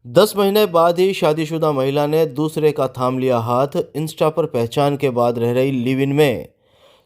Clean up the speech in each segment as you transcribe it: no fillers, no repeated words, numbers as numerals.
10 महीने बाद ही शादीशुदा महिला ने दूसरे का थाम लिया हाथ। इंस्टा पर पहचान के बाद रह रही लिव इन में।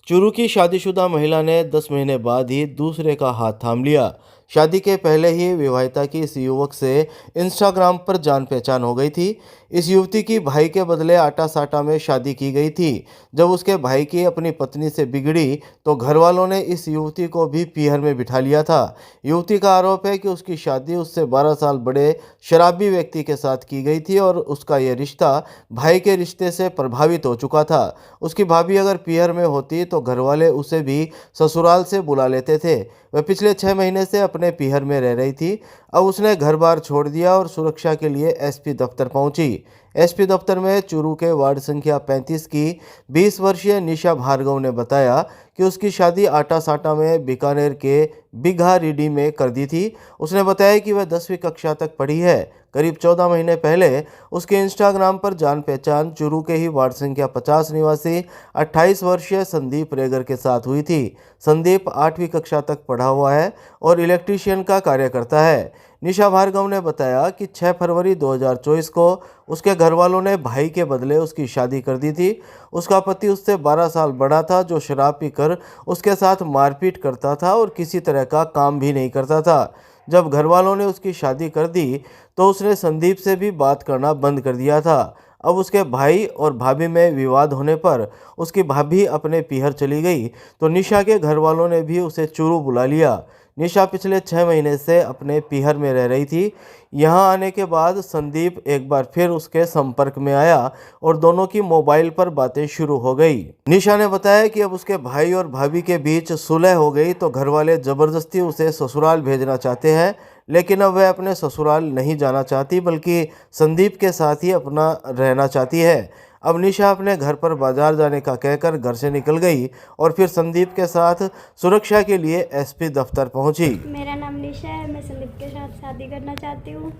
चूरू की शादीशुदा महिला ने 10 महीने बाद ही दूसरे का हाथ थाम लिया। शादी के पहले ही विवाहिता की इस युवक से इंस्टाग्राम पर जान पहचान हो गई थी। इस युवती की भाई के बदले आटा साटा में शादी की गई थी। जब उसके भाई की अपनी पत्नी से बिगड़ी तो घर वालों ने इस युवती को भी पीहर में बिठा लिया था। युवती का आरोप है कि उसकी शादी उससे 12 साल बड़े शराबी व्यक्ति के साथ की गई थी और उसका यह रिश्ता भाई के रिश्ते से प्रभावित हो चुका था। उसकी भाभी अगर पीहर में होती तो घरवाले उसे भी ससुराल से बुला लेते थे। वह पिछले 6 महीने से अपने पीहर में रह रही थी। अब उसने घर बार छोड़ दिया और सुरक्षा के लिए एसपी दफ्तर पहुंची। एसपी दफ्तर में चूरू के वार्ड संख्या 35 की 20 वर्षीय निशा भार्गव ने बताया कि उसकी शादी आटा साटा में बीकानेर के बिघा रिडी में कर दी थी। उसने बताया कि वह 10वीं कक्षा तक पढ़ी है। करीब 14 महीने पहले उसके इंस्टाग्राम पर जान पहचान चूरू के ही वार्ड संख्या 50 निवासी 28 वर्षीय संदीप रेगर के साथ हुई थी। संदीप 8वीं कक्षा तक पढ़ा हुआ है और इलेक्ट्रीशियन का कार्य करता है। निशा भार्गव ने बताया कि 6 फरवरी 2024 को उसके घर वालों ने भाई के बदले उसकी शादी कर दी थी। उसका पति उससे 12 साल बड़ा था, जो शराब पीकर उसके साथ मारपीट करता था और किसी तरह का काम भी नहीं करता था। जब घर वालों ने उसकी शादी कर दी तो उसने संदीप से भी बात करना बंद कर दिया था। अब उसके भाई और भाभी में विवाद होने पर उसकी भाभी अपने पीहर चली गई तो निशा के घर वालों ने भी उसे चूरू बुला लिया। निशा पिछले 6 महीने से अपने पीहर में रह रही थी। यहाँ आने के बाद संदीप एक बार फिर उसके संपर्क में आया और दोनों की मोबाइल पर बातें शुरू हो गई। निशा ने बताया कि अब उसके भाई और भाभी के बीच सुलह हो गई तो घर वाले जबरदस्ती उसे ससुराल भेजना चाहते हैं, लेकिन अब वह अपने ससुराल नहीं जाना चाहती बल्कि संदीप के साथ ही अपना रहना चाहती है। अब निशा अपने घर पर बाजार जाने का कहकर घर से निकल गई और फिर संदीप के साथ सुरक्षा के लिए एसपी दफ्तर पहुंची। मेरा नाम निशा है। मैं संदीप के साथ शादी करना चाहती हूँ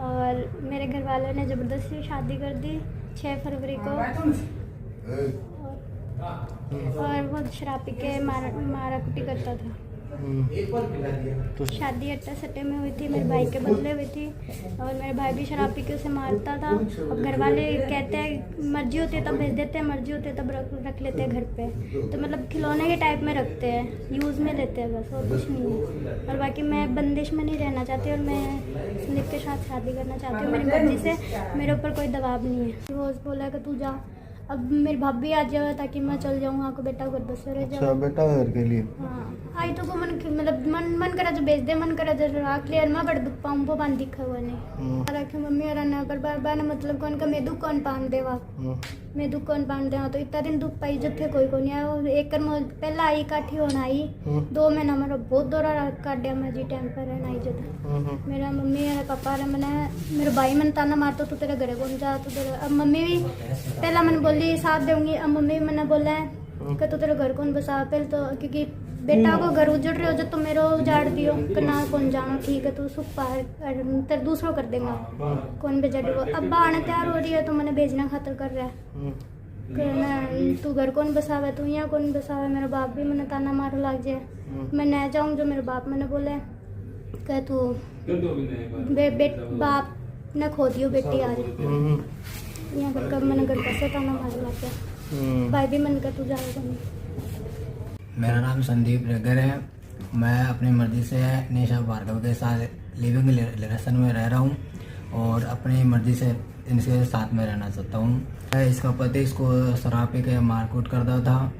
और मेरे घर वालों ने ज़बरदस्ती शादी कर दी 6 फरवरी को। और वो शराब पी के मारा कुटी करता था। तो शादी अट्टा सट्टे में हुई थी, मेरे भाई के बदले हुई थी और मेरे भाई भी शराब पी के उसे मारता था। अब घर वाले कहते हैं मर्जी होती है तब भेज देते हैं, मर्जी होती है तब रख लेते हैं घर पे। तो मतलब खिलौने के टाइप में रखते हैं, यूज़ में लेते हैं बस, और कुछ नहीं है। और बाकी मैं बंदिश में नहीं रहना चाहती और मैं संदीप के साथ शादी करना चाहती हूँ मेरी मर्जी से। मेरे ऊपर कोई दबाव नहीं है। वो बोला कि तू जा। अब मेरी भाभी आ जाए ताकि मैं चल जाऊँ वहाँ को, बेटा घर बस रह जाओ। अच्छा, बेटा घर के लिए हाँ आई तो को मन करा जो बेच दे, मन करा जो राख ले। मैं बड़ दुख पाऊँ वो बांध दिखा हुआ नहीं रखे मम्मी और ना कर बार बार मतलब कौन का मैं दुख कौन पान देवा, मैं दुख कौन पान देवा। तो इतना दिन दुख पाई जब थे कोई को नहीं आया। एक कर पहला आई काठी होना आई 2 महीना मेरा बहुत दौरा काट दिया मैं जी टाइम पर रहना आई जब मेरा मम्मी और पापा ने मैंने मेरे भाई मैंने ताना मारता तू तेरे घरे कौन जा तू तेरे। अब मम्मी भी पहला मैंने बोली साथ दूंगी, अब मम्मी मैंने बोला है कि तू तेरे घर कौन बसा पहले तो, क्योंकि बेटा को घर उजड़ रहे हो जब तो मेरे उजाड़ दियो ना कौन जाना। ठीक है तू सुख पाए तेरे दूसरों कर देगा कौन भेजा दियो। अब आने तैयार हो रही है तो मैंने भेजना खातर कर रहा है। तू घर कौन बसावे, तू यहाँ कौन बसावे। मेरा बाप भी मैंने ताना मारो लग जाए, मैं न जाऊँ जो मेरे बाप मैंने बोले कह तू बाप न खो दियो बेटी आ रही यहाँ पर। कब मैंने घर कैसे ताना मारो लग गया, भाई भी मन कर तू जाएगा नहीं। मेरा नाम संदीप रेगर है। मैं अपनी मर्ज़ी से निशा भार्गव के साथ लिविंग रिलेशन में रह रहा हूँ और अपनी मर्ज़ी से इनके साथ में रहना चाहता हूँ। इसका पति इसको शराब पी के मारकूट करता था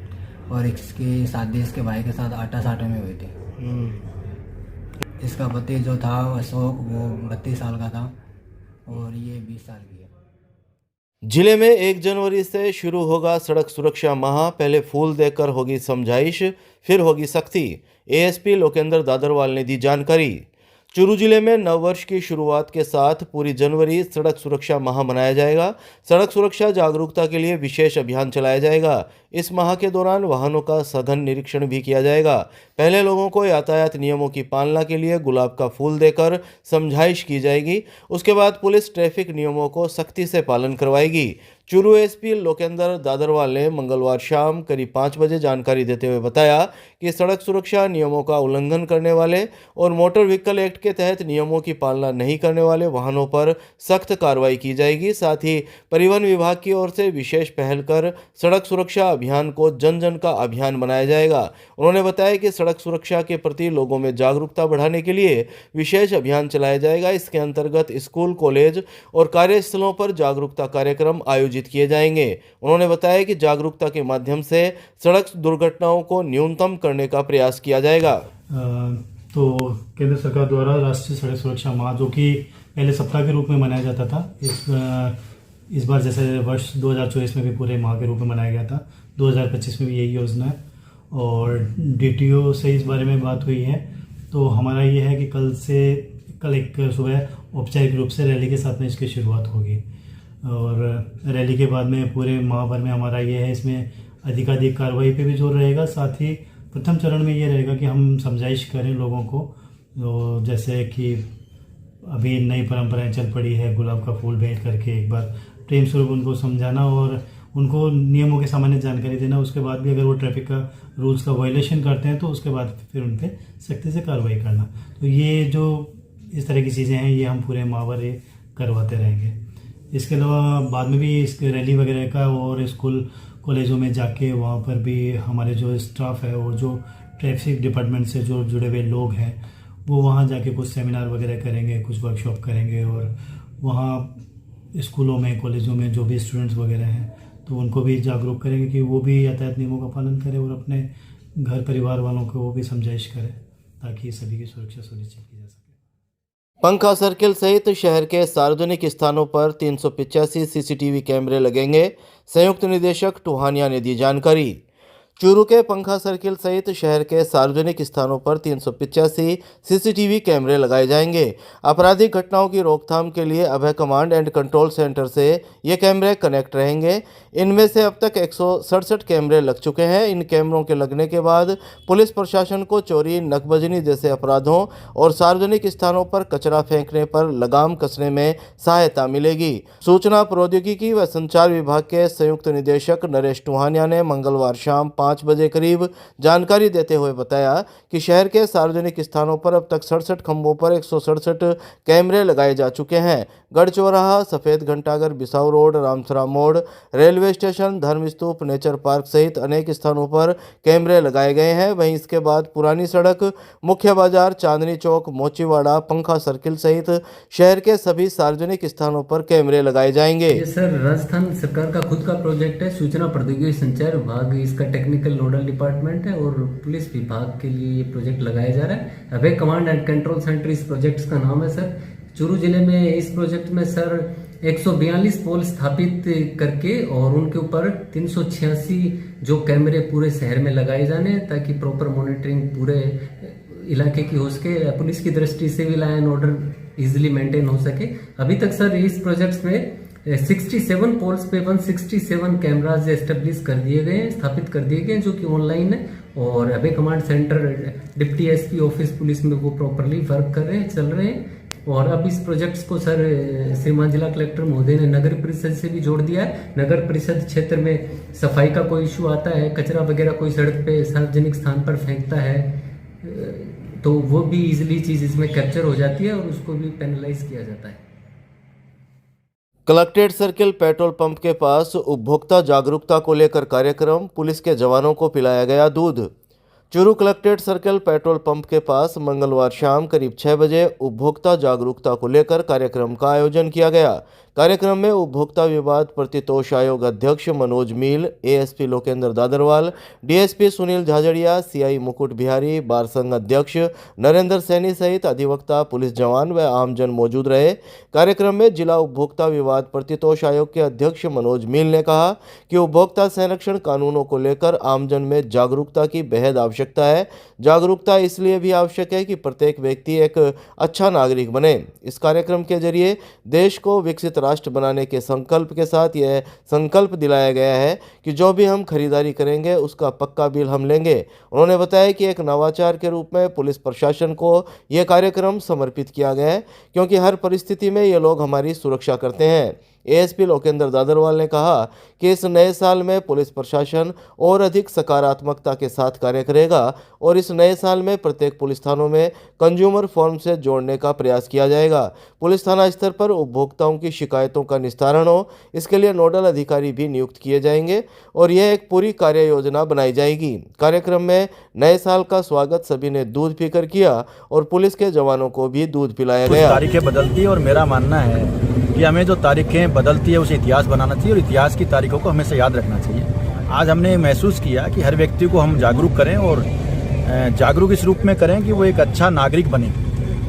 और इसकी शादी इसके भाई के साथ आटा साटे में हुई थी। इसका पति जो था अशोक वो 32 साल का था और ये 20 साल की है। जिले में 1 जनवरी से शुरू होगा सड़क सुरक्षा माह। पहले फूल देकर होगी समझाइश, फिर होगी सख्ती। एएसपी लोकेंद्र दादरवाल ने दी जानकारी। चूरू जिले में नववर्ष की शुरुआत के साथ पूरी जनवरी सड़क सुरक्षा माह मनाया जाएगा। सड़क सुरक्षा जागरूकता के लिए विशेष अभियान चलाया जाएगा। इस माह के दौरान वाहनों का सघन निरीक्षण भी किया जाएगा। पहले लोगों को यातायात नियमों की पालना के लिए गुलाब का फूल देकर समझाइश की जाएगी। उसके बाद पुलिस ट्रैफिक नियमों को सख्ती से पालन करवाएगी। चूरू एसपी लोकेंद्र दादरवाल ने मंगलवार शाम करीब 5 बजे जानकारी देते हुए बताया कि सड़क सुरक्षा नियमों का उल्लंघन करने वाले और मोटर व्हीकल एक्ट के तहत नियमों की पालना नहीं करने वाले वाहनों पर सख्त कार्रवाई की जाएगी। साथ ही परिवहन विभाग की ओर से विशेष पहल कर सड़क सुरक्षा अभियान को जन जन का अभियान बनाया जाएगा। उन्होंने बताया कि सड़क सुरक्षा के प्रति लोगों में जागरूकता बढ़ाने के लिए विशेष अभियान चलाया जाएगा। इसके अंतर्गत स्कूल, कॉलेज और कार्यस्थलों पर जागरूकता कार्यक्रम आयोजित किए जाएंगे। उन्होंने बताया कि जागरूकता के माध्यम से सड़क दुर्घटनाओं को न्यूनतम करने का प्रयास किया जाएगा। तो केंद्र सरकार द्वारा राष्ट्रीय सड़क सुरक्षा माह, जो कि पहले सप्ताह के रूप में मनाया जाता था, इस बार जैसे वर्ष 2024 में भी पूरे माह के रूप में मनाया गया था, 2025 में भी यही योजना है और डीटीओ से इस बारे में बात हुई है। तो हमारा ये है कि कल एक सुबह औपचारिक रूप से रैली के साथ में इसकी शुरुआत होगी और रैली के बाद में पूरे माह भर में हमारा ये है, इसमें अधिकाधिक कार्रवाई पे भी जोर रहेगा। साथ ही प्रथम चरण में ये रहेगा कि हम समझाइश करें लोगों को, तो जैसे कि अभी नई परंपराएं चल पड़ी है, गुलाब का फूल भेंट करके एक बार प्रेम स्वरूप उनको समझाना और उनको नियमों की सामान्य जानकारी देना। उसके बाद भी अगर वो ट्रैफिक का रूल्स का वायलेशन करते हैं तो उसके बाद फिर उन पर सख्ती से कार्रवाई करना। तो ये जो इस तरह की चीज़ें हैं ये हम पूरे माह भर करवाते रहेंगे। इसके अलावा बाद में भी इस रैली वगैरह का और स्कूल कॉलेजों में जाके वहाँ पर भी हमारे जो स्टाफ है और जो ट्रैफिक डिपार्टमेंट से जो जुड़े हुए लोग हैं वो वहाँ जाके कुछ सेमिनार वगैरह करेंगे, कुछ वर्कशॉप करेंगे और वहाँ स्कूलों में, कॉलेजों में जो भी स्टूडेंट्स वगैरह हैं तो उनको भी जागरूक करेंगे कि वो भी यातायात नियमों का पालन करें और अपने घर परिवार वालों को वो भी समझाइश करें ताकि सभी की सुरक्षा सुनिश्चित की जा सके। पंखा सर्किल सहित शहर के सार्वजनिक स्थानों पर 385 सीसीटीवी कैमरे लगेंगे। संयुक्त निदेशक टूहानिया ने दी जानकारी। चूरू के पंखा सर्किल सहित शहर के सार्वजनिक स्थानों पर 385 सीसीटीवी कैमरे लगाए जाएंगे। आपराधिक घटनाओं की रोकथाम के लिए अभय कमांड एंड कंट्रोल सेंटर से ये कैमरे कनेक्ट रहेंगे। इनमें से अब तक 167 कैमरे लग चुके हैं। इन कैमरों के लगने के बाद पुलिस प्रशासन को चोरी, नकबजनी जैसे अपराधों और सार्वजनिक स्थानों पर कचरा फेंकने पर लगाम कसने में सहायता मिलेगी। सूचना प्रौद्योगिकी व संचार विभाग के संयुक्त निदेशक नरेश टूहानिया ने मंगलवार शाम 5 बजे करीब जानकारी देते हुए बताया कि शहर के सार्वजनिक स्थानों पर अब तक 67 खंभों पर 167 कैमरे लगाए जा चुके हैं। गढ़ चौराहा, सफेद घंटाघर, बिसाऊ रोड, रामसरा मोड़, रेलवे स्टेशन, धर्म स्तूप, नेचर पार्क सहित अनेक स्थानों पर कैमरे लगाए गए हैं। वहीं इसके बाद पुरानी सड़क, मुख्य बाजार, चांदनी चौक, मोचीवाड़ा, पंखा सर्किल सहित शहर के सभी सार्वजनिक स्थानों पर कैमरे लगाए जाएंगे। ये सर राजस्थान सरकार का खुद का प्रोजेक्ट है। सूचना प्रौद्योगिकी संचार विभाग इसका टेक्निकल नोडल डिपार्टमेंट है और पुलिस विभाग के लिए ये प्रोजेक्ट लगाया जा रहा है। अभय कमांड एंड कंट्रोल सेंटर इस प्रोजेक्ट का नाम है सर। चूरू जिले में इस प्रोजेक्ट में सर 142 पोल स्थापित करके और उनके ऊपर 386 जो कैमरे पूरे शहर में लगाए जाने ताकि प्रॉपर मॉनिटरिंग पूरे इलाके की हो सके। पुलिस की दृष्टि से भी law and order easily maintain हो सके। अभी तक सर इस प्रोजेक्ट में 67 पोल्स पे 167 कैमराज एस्टेब्लिश कर दिए गए, स्थापित कर दिए गए, जो कि ऑनलाइन है और Abhay command centre deputy SP office police में वो प्रॉपरली वर्क कर रहे हैं, चल रहे हैं। और अब इस प्रोजेक्ट्स को सर श्रीमान जिला कलेक्टर महोदय ने नगर परिषद से भी जोड़ दिया है। नगर परिषद क्षेत्र में सफाई का कोई इशू आता है, कचरा वगैरह कोई सड़क पे सार्वजनिक स्थान पर फेंकता है तो वो भी इजिली चीज इसमें कैप्चर हो जाती है और उसको भी पेनलाइज किया जाता है। कलेक्ट्रेट सर्किल पेट्रोल पंप के पास उपभोक्ता जागरूकता को लेकर कार्यक्रम, पुलिस के जवानों को पिलाया गया दूध। Churu collectorate circle petrol pump के पास मंगलवार शाम करीब 6 बजे उपभोक्ता जागरूकता को लेकर कार्यक्रम का आयोजन किया गया। कार्यक्रम में उपभोक्ता विवाद प्रतितोष आयोग अध्यक्ष Manoj Meel, ASP Lokendra Dadarwal, DSP Sunil Jhajharia, CI Mukut Bihari, बार संघ अध्यक्ष नरेंद्र सैनी सहित अधिवक्ता, पुलिस जवान व आमजन मौजूद रहे। कार्यक्रम में जिला उपभोक्ता विवाद प्रतितोष आयोग के अध्यक्ष मनोज मील ने कहा कि उपभोक्ता संरक्षण कानूनों को लेकर आमजन में जागरूकता की बेहद आवश्यकता है। जागरूकता इसलिए भी आवश्यक है कि प्रत्येक व्यक्ति एक अच्छा नागरिक बने। इस कार्यक्रम के जरिए देश को विकसित राष्ट्र बनाने के संकल्प के साथ यह संकल्प दिलाया गया है कि जो भी हम खरीदारी करेंगे उसका पक्का बिल हम लेंगे। उन्होंने बताया कि एक नवाचार के रूप में पुलिस प्रशासन को यह कार्यक्रम समर्पित किया गया है क्योंकि हर परिस्थिति में ये लोग हमारी सुरक्षा करते हैं। एएसपी लोकेंद्र दादरवाल ने कहा कि इस नए साल में पुलिस प्रशासन और अधिक सकारात्मकता के साथ कार्य करेगा और इस नए साल में प्रत्येक पुलिस थानों में कंज्यूमर फोरम से जोड़ने का प्रयास किया जाएगा। पुलिस थाना स्तर पर उपभोक्ताओं की शिकायतों का निस्तारण हो, इसके लिए नोडल अधिकारी भी नियुक्त किए जाएंगे और यह एक पूरी कार्य योजना बनाई जाएगी। कार्यक्रम में नए साल का स्वागत सभी ने दूध पीकर किया और पुलिस के जवानों को भी दूध पिलाया गया। तारीखें बदलती है और मेरा मानना है कि हमें जो तारीखें बदलती है उसे इतिहास बनाना चाहिए और इतिहास की तारीखों को हमेशा याद रखना चाहिए। आज हमने महसूस किया कि हर व्यक्ति को हम जागरूक करें और जागरूक इस रूप में करें कि वो एक अच्छा नागरिक बने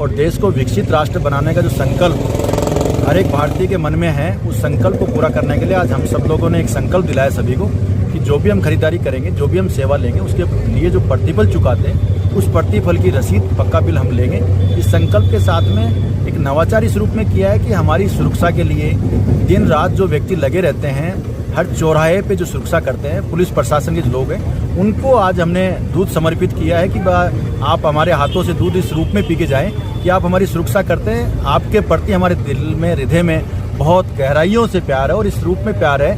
और देश को विकसित राष्ट्र बनाने का जो संकल्प हर एक भारतीय के मन में है, उस संकल्प को पूरा करने के लिए आज हम सब लोगों ने एक संकल्प दिलाया सभी को कि जो भी हम खरीदारी करेंगे, जो भी हम सेवा लेंगे, उसके लिए जो प्रतिफल चुकाते हैं उस प्रतिफल की रसीद पक्का बिल हम लेंगे। इस संकल्प के साथ में एक नवाचार इस रूप में किया है कि हमारी सुरक्षा के लिए दिन रात जो व्यक्ति लगे रहते हैं, हर चौराहे पे जो सुरक्षा करते हैं, पुलिस प्रशासन के जो लोग हैं, उनको आज हमने दूध समर्पित किया है कि आप हमारे हाथों से दूध इस रूप में पी के जाएं कि आप हमारी सुरक्षा करते हैं। आपके प्रति हमारे दिल में, हृदय में बहुत गहराइयों से प्यार है और इस रूप में प्यार है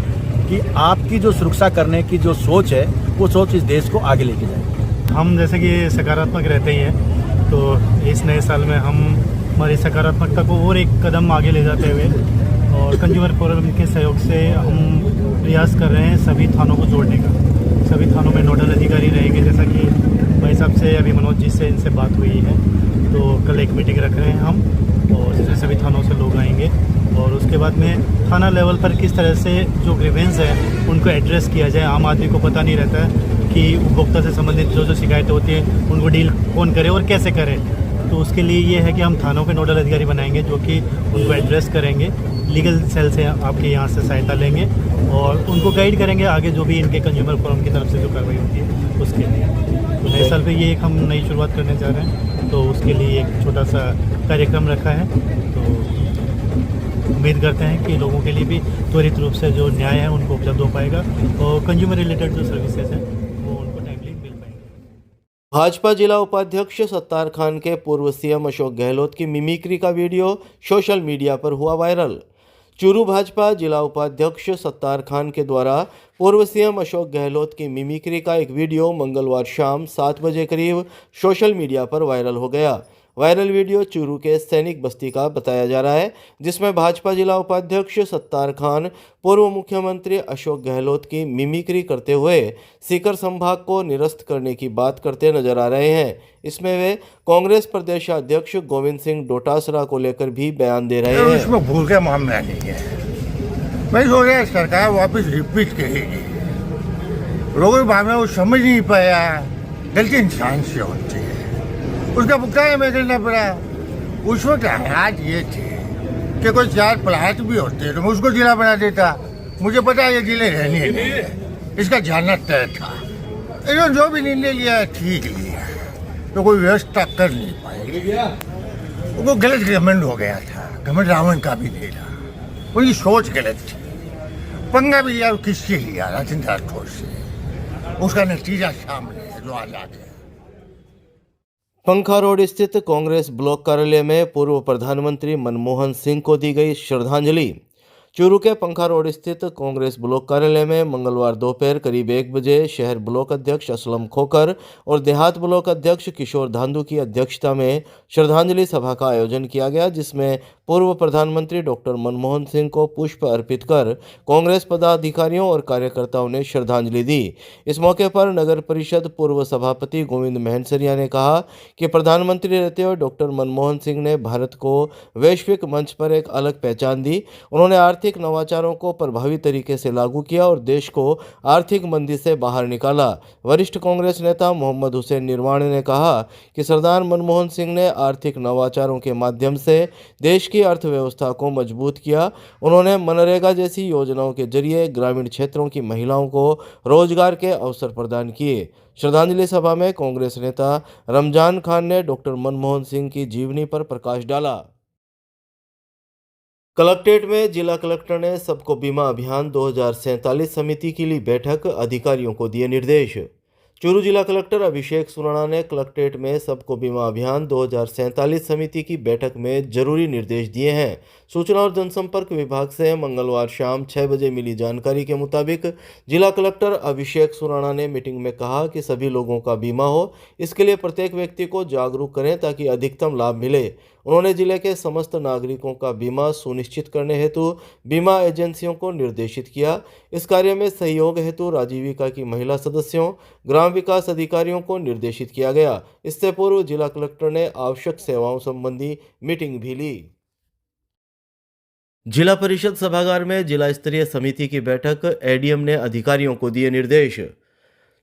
कि आपकी जो सुरक्षा करने की जो सोच है, वो सोच इस देश को आगे लेके जाए। हम जैसे कि सकारात्मक रहते ही हैं, तो इस नए साल में हम हमारी सकारात्मकता को और एक कदम आगे ले जाते हुए और कंज्यूमर फोरम के सहयोग से हम प्रयास कर रहे हैं सभी थानों को जोड़ने का। सभी थानों में नोडल अधिकारी रहेंगे, जैसा कि भाई साहब से अभी मनोज जी से इनसे बात हुई है, तो कल एक मीटिंग रख रहे हैं हम और जिसमें सभी थानों से लोग आएंगे और उसके बाद में थाना लेवल पर किस तरह से जो ग्रीवेंस है उनको एड्रेस किया जाए। आम आदमी को पता नहीं रहता है कि उपभोक्ता से संबंधित जो शिकायतें होती हैं उनको डील कौन करे और कैसे करे। तो उसके लिए ये है कि हम थानों के नोडल अधिकारी बनाएंगे जो कि उनको एड्रेस करेंगे, लीगल सेल से आपके यहाँ से सहायता लेंगे और उनको गाइड करेंगे आगे जो भी इनके कंज्यूमर फोरम की तरफ से जो कार्रवाई होती है उसके लिए। तो नए साल पे ये एक हम नई शुरुआत करने जा रहे हैं, तो उसके लिए एक छोटा सा कार्यक्रम रखा है। तो उम्मीद करते हैं कि लोगों के लिए भी त्वरित रूप से जो न्याय है उनको उपलब्ध हो पाएगा और कंज्यूमर रिलेटेड जो सर्विसेज हैं वो उनको टाइमली मिल पाएंगे। भाजपा जिला उपाध्यक्ष सत्तार खान के पूर्व सीएम अशोक गहलोत की मिमिक्री का वीडियो सोशल मीडिया पर हुआ वायरल। चूरू भाजपा जिला उपाध्यक्ष सत्तार खान के द्वारा पूर्व सीएम अशोक गहलोत की मिमिक्री का एक वीडियो मंगलवार शाम 7 बजे करीब सोशल मीडिया पर वायरल हो गया। वायरल वीडियो चूरू के सैनिक बस्ती का बताया जा रहा है, जिसमें भाजपा जिला उपाध्यक्ष सत्तार खान पूर्व मुख्यमंत्री अशोक गहलोत की मिमिक्री करते हुए सीकर संभाग को निरस्त करने की बात करते नजर आ रहे हैं। इसमें वे कांग्रेस प्रदेश अध्यक्ष गोविंद सिंह डोटासरा को लेकर भी बयान दे रहे हैं। इसमें भूल का मामला नहीं है। मैं सोच रहा सरकार वापस रिपीट करेगी, लोगों के भावना वो समझ नहीं पाया, गलती इंसान से होती है, उसका भुगतान हमें करना पड़ा। उस वक्त हालात ये थे कि कोई 4 प्लाट भी होते तो मैं उसको जिला बना देता। मुझे पता है ये जिले रहने नहीं, इसका जानना तय था। इन्होंने जो भी निर्णय लिया ठीक लिया, तो कोई व्यवस्था कर नहीं पाएगी। वो गलत घमंड हो गया था, घमंड रावण का भी नहीं था, उनकी सोच गलत थी। पंगा भी लिया, किससे लिया? राजेंद्र राठौर से। उसका नतीजा सामने है जो आज आ गया। पंखा रोड स्थित कांग्रेस ब्लॉक कार्यालय में पूर्व प्रधानमंत्री मनमोहन सिंह को दी गई श्रद्धांजलि। चूरू के पंखा रोड स्थित कांग्रेस ब्लॉक कार्यालय में मंगलवार दोपहर करीब 1 बजे शहर ब्लॉक अध्यक्ष असलम खोकर और देहात ब्लॉक अध्यक्ष किशोर धांधु की अध्यक्षता में श्रद्धांजलि सभा का आयोजन किया गया, जिसमें पूर्व प्रधानमंत्री डॉक्टर मनमोहन सिंह को पुष्प अर्पित कर कांग्रेस पदाधिकारियों और कार्यकर्ताओं ने श्रद्धांजलि दी। इस मौके पर नगर परिषद पूर्व सभापति गोविंद महनसरिया ने कहा कि प्रधानमंत्री रहते हुए डॉक्टर मनमोहन सिंह ने भारत को वैश्विक मंच पर एक अलग पहचान दी। उन्होंने आर्थिक नवाचारों को प्रभावी तरीके से लागू किया और देश को आर्थिक मंदी से बाहर निकाला। वरिष्ठ कांग्रेस नेता मोहम्मद हुसैन निर्वाणे ने कहा कि सरदार मनमोहन सिंह ने आर्थिक नवाचारों के माध्यम से देश की अर्थव्यवस्था को मजबूत किया। उन्होंने मनरेगा जैसी योजनाओं के जरिए ग्रामीण क्षेत्रों की महिलाओं को रोजगार के अवसर प्रदान किए। श्रद्धांजलि सभा में कांग्रेस नेता रमजान खान ने डॉक्टर मनमोहन सिंह की जीवनी पर प्रकाश डाला। कलेक्ट्रेट में जिला कलेक्टर ने सबको बीमा अभियान 2047 समिति के लिए बैठक, अधिकारियों को दिए निर्देश। चूरू जिला कलेक्टर अभिषेक सुराणा ने कलेक्ट्रेट में सबको बीमा अभियान 2047 समिति की बैठक में जरूरी निर्देश दिए हैं। सूचना और जनसंपर्क विभाग से मंगलवार शाम 6 बजे मिली जानकारी के मुताबिक जिला कलेक्टर अभिषेक सुराणा ने मीटिंग में कहा कि सभी लोगों का बीमा हो, इसके लिए प्रत्येक व्यक्ति को जागरूक करें ताकि अधिकतम लाभ मिले। उन्होंने जिले के समस्त नागरिकों का बीमा सुनिश्चित करने हेतु बीमा एजेंसियों को निर्देशित किया। इस कार्य में सहयोग हेतु राजीविका की महिला सदस्यों, ग्राम विकास अधिकारियों को निर्देशित किया गया। इससे पूर्व जिला कलेक्टर ने आवश्यक सेवाओं संबंधी मीटिंग भी ली। जिला परिषद सभागार में जिला स्तरीय समिति की बैठक, एडीएम ने अधिकारियों को दिए निर्देश।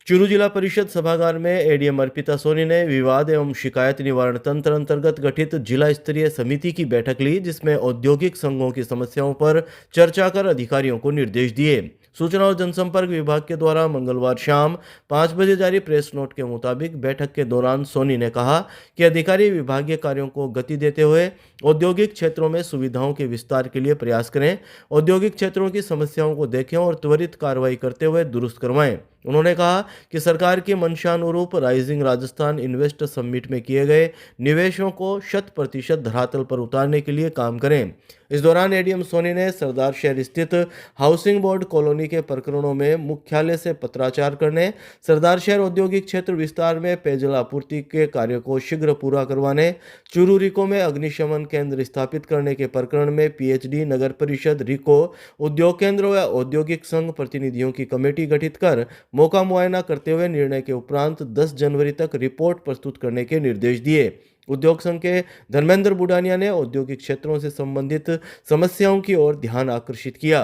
चूरू जिला परिषद सभागार में एडीएम अर्पिता सोनी ने विवाद एवं शिकायत निवारण तंत्र अंतर्गत गठित जिला स्तरीय समिति की बैठक ली, जिसमें औद्योगिक संघों की समस्याओं पर चर्चा कर अधिकारियों को निर्देश दिए। सूचना और जनसंपर्क विभाग के द्वारा मंगलवार शाम 5 बजे जारी प्रेस नोट के मुताबिक बैठक के दौरान सोनी ने कहा कि अधिकारी विभागीय कार्यों को गति देते हुए औद्योगिक क्षेत्रों में सुविधाओं के विस्तार के लिए प्रयास करें, औद्योगिक क्षेत्रों की समस्याओं को देखें और त्वरित कार्रवाई करते हुए दुरुस्त करवाएं। उन्होंने कहा कि सरकार की मंशानुरूप राइजिंग राजस्थान इन्वेस्ट समिट में किए गए निवेशों को 100% धरातल पर उतारने के लिए काम करें। इस दौरान एडीएम सोनी ने सरदार शहर स्थित हाउसिंग बोर्ड कॉलोनी के प्रकरणों में मुख्यालय से पत्राचार करने, सरदार शहर औद्योगिक क्षेत्र विस्तार में पेयजल आपूर्ति के कार्य को शीघ्र पूरा करवाने, चूरू रिको में अग्निशमन केंद्र स्थापित करने के प्रकरण में पीएचडी, नगर परिषद, रिको, उद्योग केंद्र व औद्योगिक संघ प्रतिनिधियों की कमेटी गठित कर मौका मुआयना करते हुए निर्णय के उपरांत 10 जनवरी तक रिपोर्ट प्रस्तुत करने के निर्देश दिए। उद्योग संघ के धर्मेंद्र बुडानिया ने औद्योगिक क्षेत्रों से संबंधित समस्याओं की ओर ध्यान आकर्षित किया।